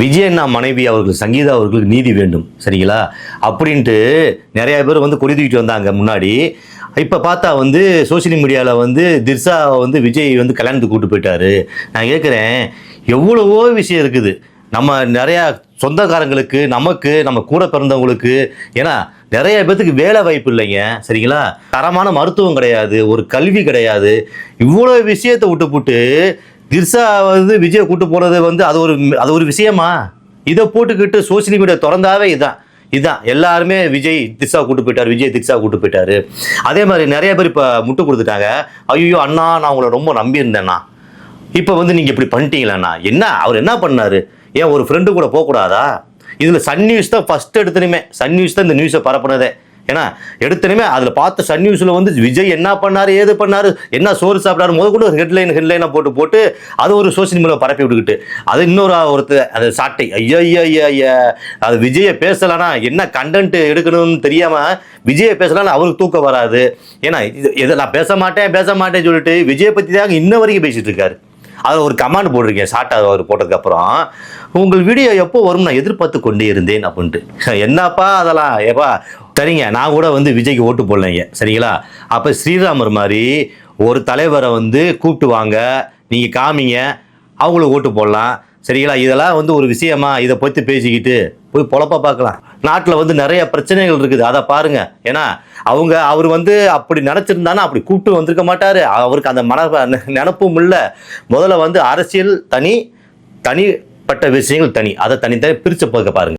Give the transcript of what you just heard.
விஜய் அண்ணா மனைவி அவர்கள் சங்கீதா அவர்களுக்கு நீதி வேண்டும் சரிங்களா அப்படின்ட்டு நிறைய பேர் வந்து கொடி தூக்கிட்டு வந்தாங்க முன்னாடி. இப்போ பார்த்தா வந்து சோசியல் மீடியாவில் வந்து திர்ஷா வந்து விஜய் வந்து கல்யாணத்துக்கு கூப்பிட்டு போயிட்டாரு. நான் கேட்குறேன், எவ்வளவோ விஷயம் இருக்குது நம்ம நிறையா சொந்தக்காரங்களுக்கு, நமக்கு, நம்ம கூட பிறந்தவங்களுக்கு. ஏன்னா நிறைய பேர்த்துக்கு வேலை வாய்ப்பு இல்லைங்க சரிங்களா, தரமான மருத்துவம் கிடையாது, ஒரு கல்வி கிடையாது. இவ்வளோ விஷயத்தை விட்டுப்புட்டு திர்ஷா வந்து விஜயை கூட்டு போகிறது வந்து அது ஒரு விஷயமா? இதை போட்டுக்கிட்டு சோசியல் மீடியா திறந்தாவே இதான் எல்லாருமே விஜய் திர்ஷா கூட்டு போயிட்டார், விஜய் திர்ஷா கூட்டு போயிட்டாரு. அதே மாதிரி நிறைய பேர் இப்போ முட்டு கொடுத்துட்டாங்க. ஐயோ அண்ணா, நான் உங்களை ரொம்ப நம்பியிருந்தேண்ணா, இப்போ வந்து நீங்கள் இப்படி பண்ணிட்டீங்களேண்ணா. என்ன அவர் என்ன பண்ணாரு? ஏன் ஒரு ஃப்ரெண்டு கூட போகக்கூடாதா? இதில் சன் நியூஸ் தான் ஃபஸ்ட் எடுத்தனுமே, சன் நியூஸ் தான் இந்த நியூஸை பரப்புனதே. ஏன்னா எடுத்தனுமே அதில் பார்த்த சன் நியூஸில் வந்து விஜய் என்ன பண்ணார், ஏது பண்ணார், என்ன சோறு சாப்பிட்டாரு கூட ஹெட்லைனாக போட்டு அது ஒரு சோசியல் மீடியாவில் பரப்பி விட்டுக்கிட்டு அது இன்னொரு ஒருத்தர் அது சாட்டை. ஐயா அது விஜயை பேசலான்னா என்ன கண்டென்ட் எடுக்கணும்னு தெரியாமல் விஜயை பேசலான்னு அவருக்கு தூக்கம் வராது. ஏன்னா இதை நான் பேச மாட்டேன்னு சொல்லிட்டு விஜயை பற்றி தாங்க இன்ன வரைக்கும் பேசிகிட்டு இருக்காரு. அதில் ஒரு கமெண்ட் போட்டிருக்கேன் ஷார்ட்டாக அவர் போட்டதுக்கப்புறம், உங்கள் வீடியோ எப்போ வரும் நான் எதிர்பார்த்து கொண்டே இருந்தேன் அப்படின்ட்டு. என்னப்பா அதெல்லாம் ஏப்பா சரிங்க, நான் கூட வந்து விஜய்க்கு ஓட்டு போடலைங்க சரிங்களா. அப்போ ஸ்ரீராமர் மாதிரி ஒரு தலைவரை வந்து கூப்பிட்டு வாங்க, நீங்கள் காமிங்க, அவங்களுக்கு ஓட்டு போடலாம் சரிங்களா. இதெல்லாம் வந்து ஒரு விஷயமா? இதை பற்றி பேசிக்கிட்டு போய் பொழப்பா பார்க்கலாம். நாட்டில் வந்து நிறைய பிரச்சனைகள் இருக்குது, அதை பாருங்கள். ஏன்னா அவர் வந்து அப்படி நினச்சிருந்தானா அப்படி கூப்பிட்டு வந்திருக்க மாட்டார். அவருக்கு அந்த நினப்பும் இல்லை. முதல்ல வந்து அரசியல் தனிப்பட்ட விஷயங்கள் தனி, அதை தனித்தனி பிரித்து பார்க்க பாருங்கள்.